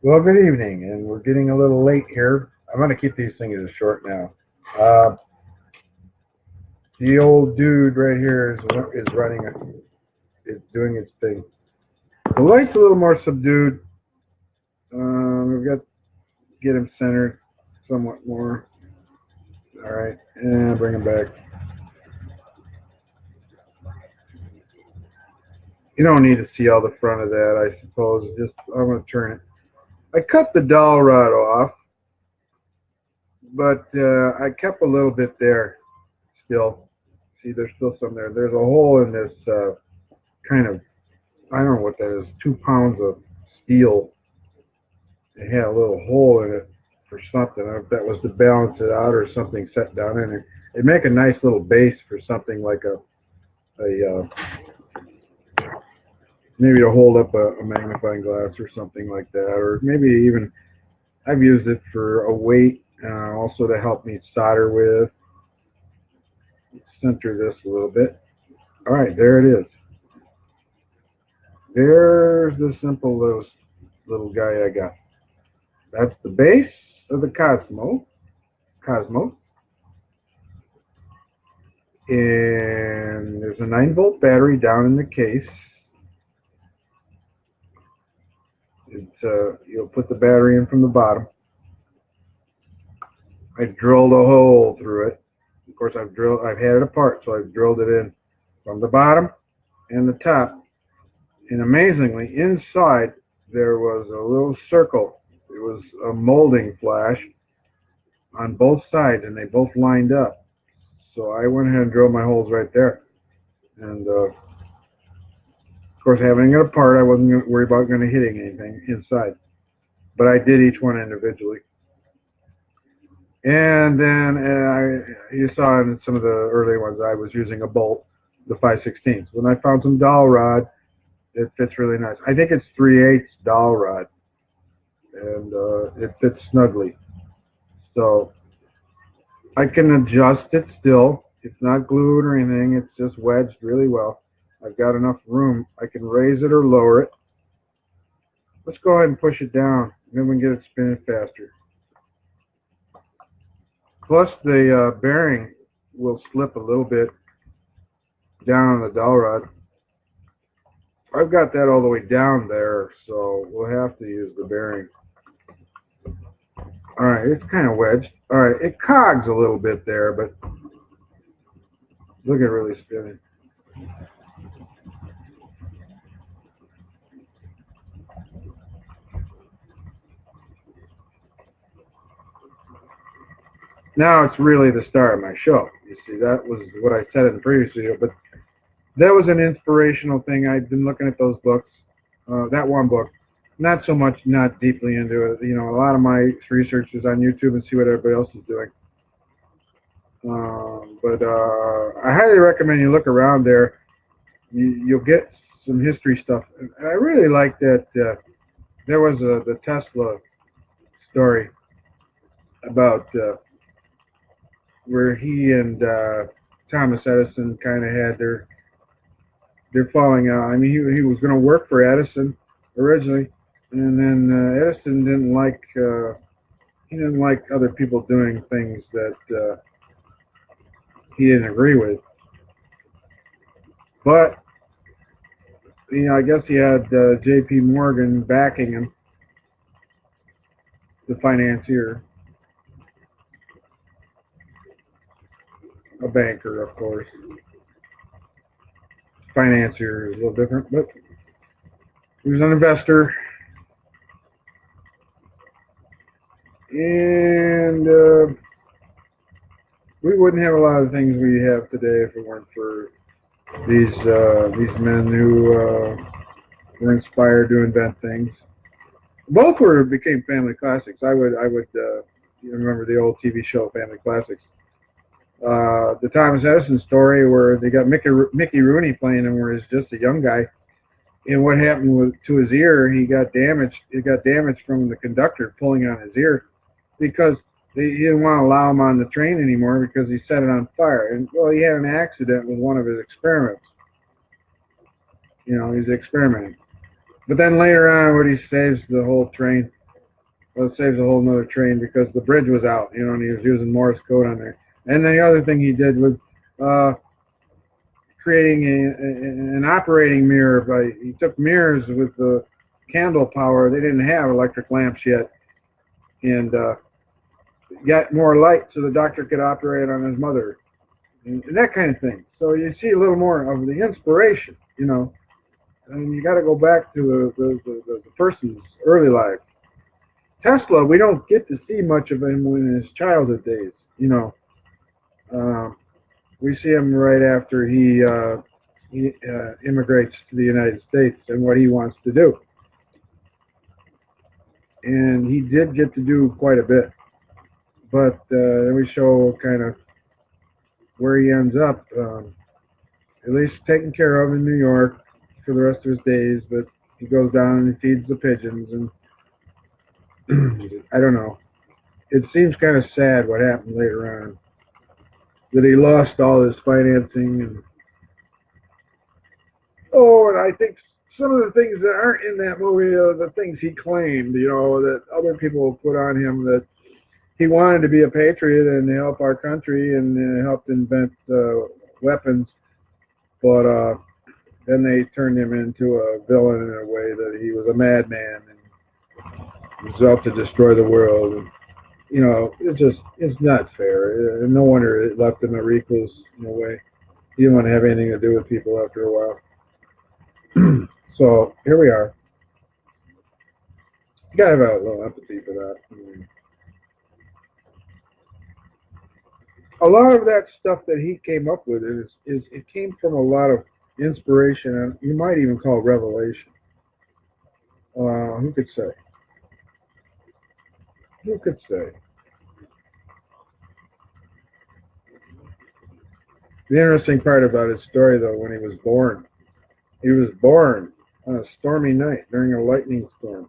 Well, good evening, and we're getting a little late here. I'm going to keep these things as short now. Uh, the old dude right here is running, is doing its thing. The light's a little more subdued. We've got to get him centered somewhat more. All right, and bring him back. You don't need to see all the front of that, I suppose. Just I'm going to turn it. I cut the dowel rod off, but I kept a little bit there still. See, there's still some there. There's a hole in this kind of, I don't know what that is, 2 pounds of steel. It had a little hole in it for something. I don't know if that was to balance it out or something set down in it. It'd make a nice little base for something like a maybe to hold up a magnifying glass or something like that, or maybe even I've used it for a weight, also to help me solder with. Center this a little bit. All right, there it is. There's the simple little guy I got. That's the base of the Cosmos, and there's a 9-volt battery down in the case. You'll put the battery in from the bottom. I drilled a hole through it. Of course, I've had it apart, so I've drilled it in from the bottom and the top. And amazingly, inside there was a little circle. It was a molding flash on both sides, and they both lined up. So I went ahead and drilled my holes right there. And of course, having it apart, I wasn't worried about going to hitting anything inside. But I did each one individually. And then you saw in some of the early ones, I was using a bolt, the 5/16. When I found some dowel rod, it fits really nice. I think it's 3/8 dowel rod, and it fits snugly. So I can adjust it still. It's not glued or anything. It's just wedged really well. I've got enough room. I can raise it or lower it. Let's go ahead and push it down. Then we can get it spinning faster. Plus, the bearing will slip a little bit down on the dowel rod. I've got that all the way down there, so we'll have to use the bearing. All right, it's kind of wedged. All right, it cogs a little bit there, but look at it really spinning. Now it's really the star of my show. You see, that was what I said in the previous video, but that was an inspirational thing. I've been looking at those books, that one book, not so much, not deeply into it. You know, a lot of my research is on YouTube and see what everybody else is doing. But I highly recommend you look around there. You'll get some history stuff. And I really like that there was the Tesla story about where he and Thomas Edison kind of had their falling out. I mean, he was going to work for Edison originally, and then Edison didn't like other people doing things that he didn't agree with. But I guess he had J.P. Morgan backing him, the financier, a banker, of course. Financier is a little different, but he was an investor, and we wouldn't have a lot of things we have today if it weren't for these men who were inspired to invent things. Both became family classics. I would you remember the old TV show Family Classics. The Thomas Edison story where they got Mickey Rooney playing him, where he's just a young guy, and what happened to his ear? He got damaged. It got damaged from the conductor pulling on his ear because he didn't want to allow him on the train anymore because he set it on fire. And well, he had an accident with one of his experiments. He's experimenting. But then later on, when he saves the whole train, Well, it saves a whole nother train because the bridge was out, you know, and he was using Morse code on there. And then the other thing he did was creating an operating mirror. He took mirrors with the candle power. They didn't have electric lamps yet, and got more light so the doctor could operate on his mother, and that kind of thing. So you see a little more of the inspiration, you know. And you got to go back to the person's early life. Tesla, we don't get to see much of him in his childhood days, you know. We see him right after he immigrates to the United States and what he wants to do. And he did get to do quite a bit. But then we show kind of where he ends up, at least taken care of in New York for the rest of his days. But he goes down and he feeds the pigeons. And I don't know. It seems kind of sad what happened later on. That he lost all his financing. And I think some of the things that aren't in that movie are the things he claimed, you know, that other people put on him, that he wanted to be a patriot and help our country and helped invent weapons, but then they turned him into a villain in a way that he was a madman and was out to destroy the world. And, you know, it's not fair. No wonder it left him a recluse in a way. He didn't want to have anything to do with people after a while. So here we are. You gotta have a little empathy for that. I mean, a lot of that stuff that he came up with is it came from a lot of inspiration, and you might even call it revelation. Who could say? Who could say? The interesting part about his story, though, when he was born on a stormy night during a lightning storm.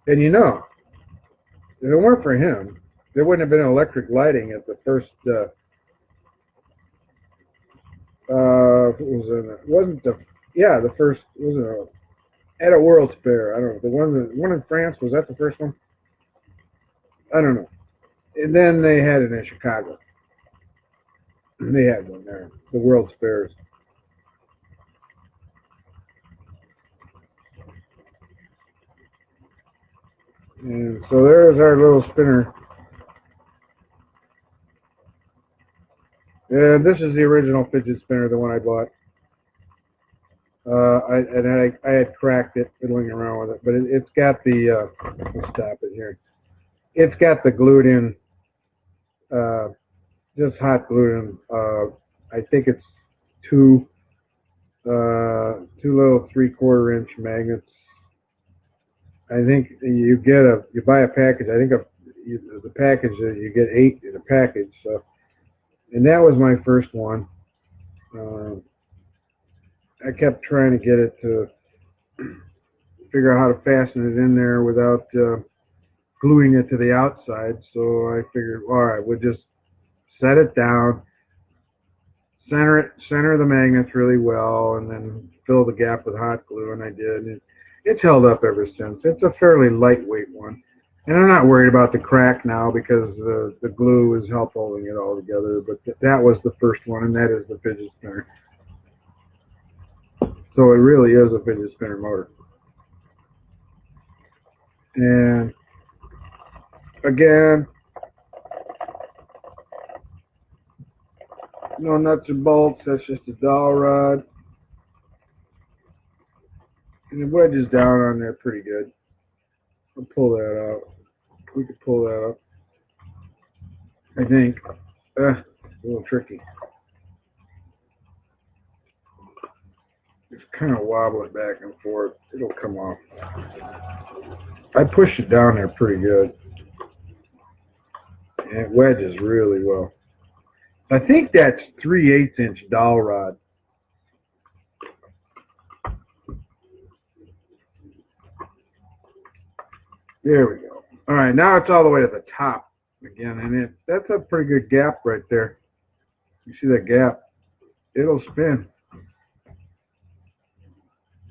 And you know, if it weren't for him, there wouldn't have been electric lighting at the first. It wasn't the first. It wasn't at a World's Fair. I don't know. The one in France, was that the first one? I don't know. And then they had it in Chicago. They had one there, the World's Fairs. And so there's our little spinner. And this is the original fidget spinner, the one I bought. I had cracked it fiddling around with it, but it's got the let's stop it here. It's got the glued in, just hot glued in. I think it's two little 3/4 inch magnets. I think you buy a package. I think the package you get 8 in a package. So, and that was my first one. I kept trying to get it to figure out how to fasten it in there without gluing it to the outside. So I figured, all right, we'll just set it down, center the magnets really well, and then fill the gap with hot glue, and I did. And it's held up ever since. It's a fairly lightweight one, and I'm not worried about the crack now because the glue is help holding it all together. But that was the first one, and that is the fidget spinner. So it really is a fidget spinner motor. And again, no nuts and bolts. That's just a dowel rod. And the wedge is down on there pretty good. I'll pull that out. We could pull that up. I think. A little tricky. Just kind of wobble it back and forth. It'll come off. I pushed it down there pretty good. And it wedges really well. I think that's 3/8 inch dowel rod. There we go. All right, now it's all the way to the top again, and that's a pretty good gap right there. You see that gap? It'll spin.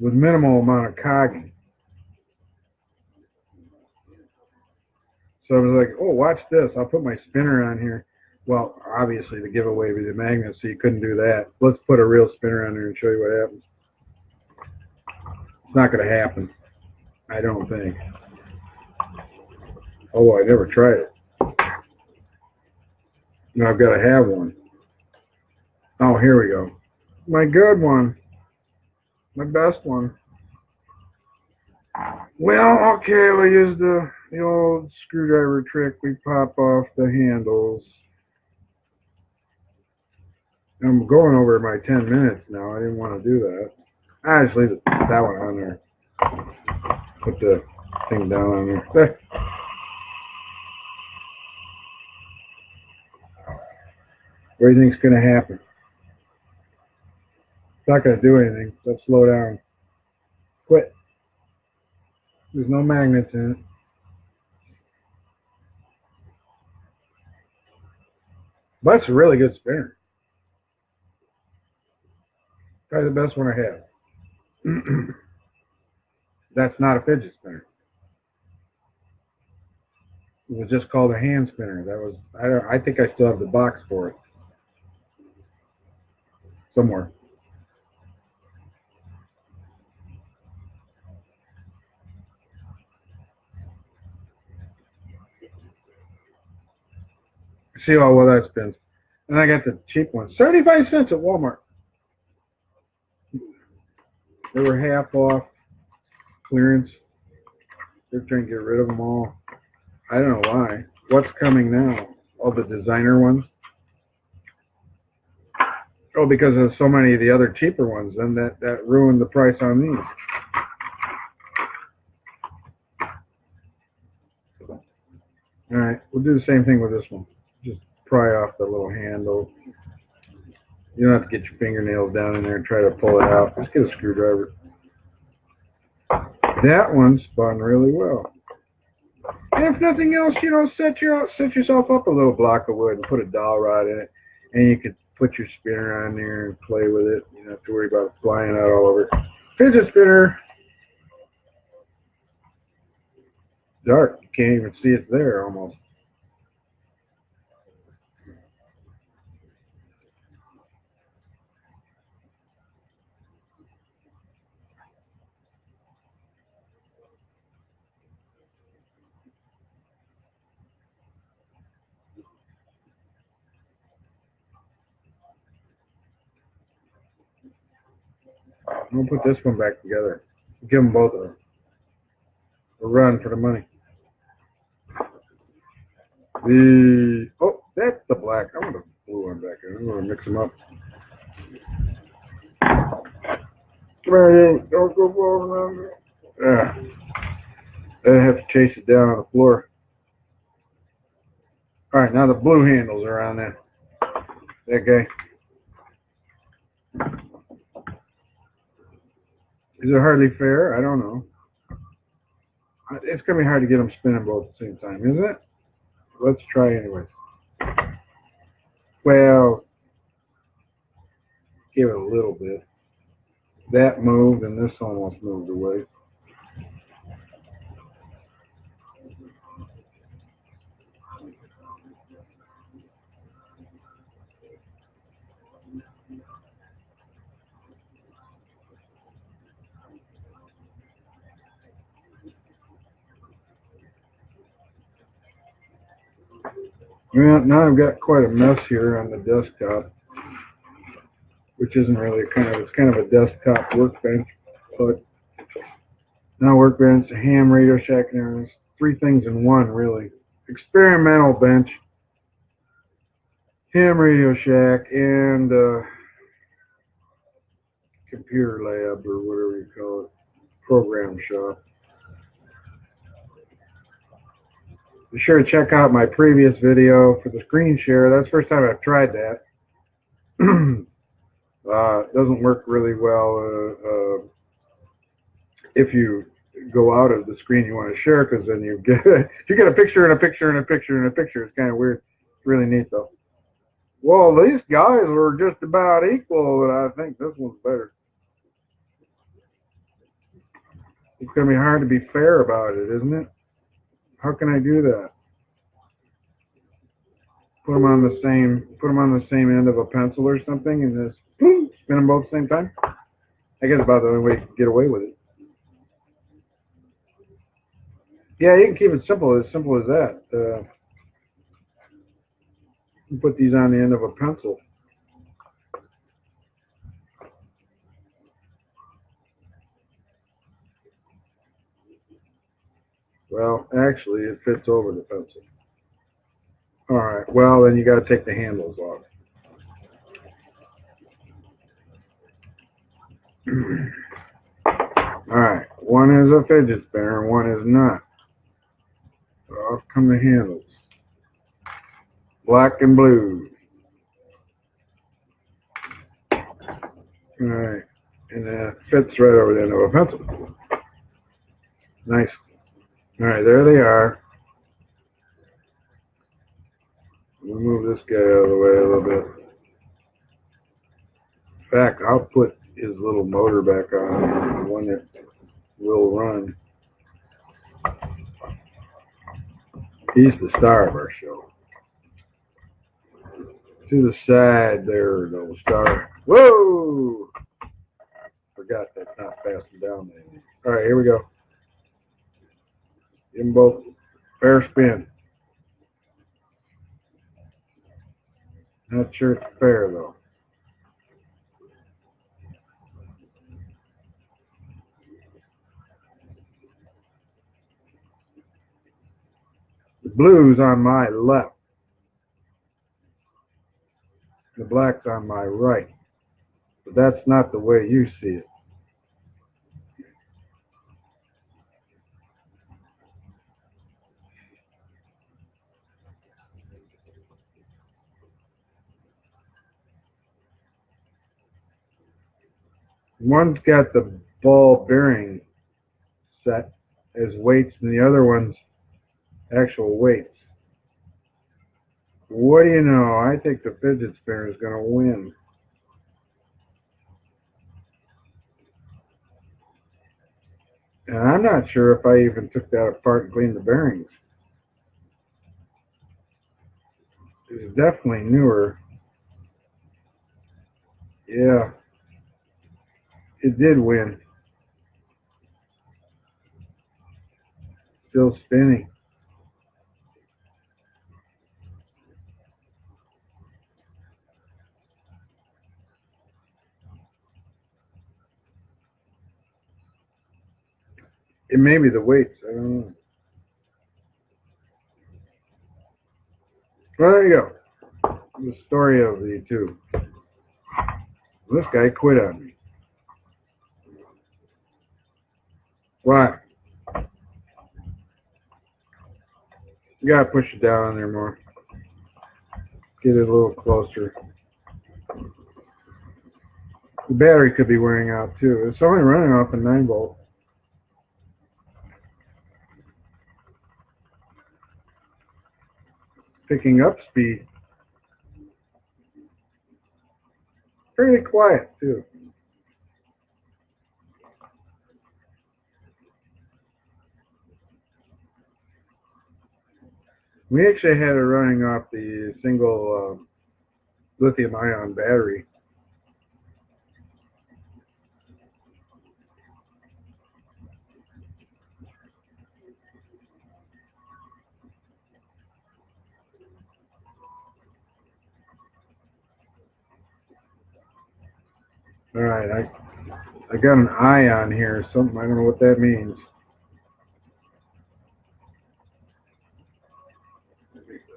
with minimal amount of cogging. So I was like, oh, watch this. I'll put my spinner on here. Well, obviously the giveaway was the magnet, so you couldn't do that. Let's put a real spinner on there and show you what happens. It's not going to happen, I don't think. Oh, I never tried it. Now I've got to have one. Oh, here we go. My good one. My best one. Well, okay, we'll use the old screwdriver trick. We pop off the handles. I'm going over my 10 minutes now. I didn't want to do that. I just leave that one on there. Put the thing down on there. There. What do you think's going to happen? It's not going to do anything. So slow down. Quit. There's no magnets in it. But it's a really good spinner. Probably the best one I have. That's not a fidget spinner. It was just called a hand spinner. That was I think I still have the box for it somewhere. See how well that spins. And I got the cheap one. 75 cents at Walmart. They were half off clearance. They're trying to get rid of them all. I don't know why. What's coming now? All the designer ones? Oh, because of so many of the other cheaper ones. Then that ruined the price on these. All right, we'll do the same thing with this one. Just pry off the little handle. You don't have to get your fingernails down in there and try to pull it out. Just get a screwdriver. That one spun really well. And if nothing else, set yourself up a little block of wood and put a dowel rod in it, and you could put your spinner on there and play with it. You don't have to worry about it flying out all over. Fidget spinner. Dark. You can't even see it there almost. I'm going to put this one back together. Give them both a run for the money. That's the black. I want the blue one back there. I'm going to mix them up. Don't go falling around there. I have to chase it down on the floor. All right, now the blue handles are on there. That guy. Is it hardly fair? I don't know. It's going to be hard to get them spinning both at the same time, isn't it? Let's try anyway. Well, give it a little bit. That moved, and this almost moved away. Well, now I've got quite a mess here on the desktop, which isn't really it's kind of a desktop workbench, but now workbench, a ham, Radio Shack, and there's 3 things in one, really. Experimental bench, ham, Radio Shack, and computer lab, or whatever you call it, program shop. Be sure to check out my previous video for the screen share. That's the first time I've tried that. It doesn't work really well if you go out of the screen you want to share, because then you get a picture and a picture and a picture and a picture. It's kind of weird. It's really neat though. Well, these guys are just about equal, but I think this one's better. It's going to be hard to be fair about it, isn't it? How can I do that? Put them on the same end of a pencil or something, and just boom, spin them both at the same time. I guess about the only way you can get away with it. Yeah, you can keep it simple as that. You put these on the end of a pencil. Well, actually, it fits over the pencil. All right. Well, then you got to take the handles off. All right. One is a fidget spinner, and one is not. So off come the handles. Black and blue. All right. And it fits right over the end of a pencil. Nice. All right, there they are. We'll move this guy out of the way a little bit. In fact, I'll put his little motor back on, the one that will run. He's the star of our show. To the side there, little star. Whoa! Forgot that's not fastened down there. All right, here we go. Give them both fair spin. Not sure it's fair though. The blue's on my left. The black's on my right. But that's not the way you see it. One's got the ball bearing set as weights, and the other one's actual weights. What do you know? I think the fidget spinner is going to win. And I'm not sure if I even took that apart and cleaned the bearings. It's definitely newer. Yeah, it did win. Still spinning. It may be the weights. I don't know. Well, there you go. The story of the two. This guy quit on me. Why? You gotta push it down on there more. Get it a little closer. The battery could be wearing out too. It's only running off a 9 volt. Picking up speed. Fairly quiet too. We actually had it running off the single lithium-ion battery. All right, I got an eye on here. Something I don't know what that means.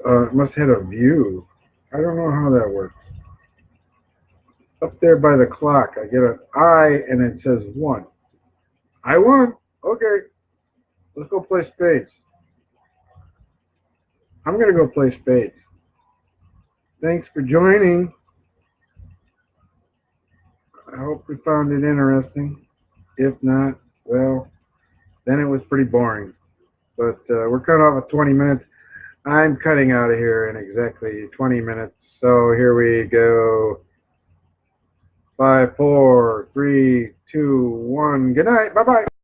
It must have had a view. I don't know how that works. Up there by the clock, I get an eye and it says 1. I won. Okay, let's go play spades. I'm gonna go play spades. Thanks for joining. I hope we found it interesting. If not, well, then it was pretty boring. But we're cut off at 20 minutes. I'm cutting out of here in exactly 20 minutes. So here we go. 5, 4, 3, 2, 1. Good night. Bye-bye.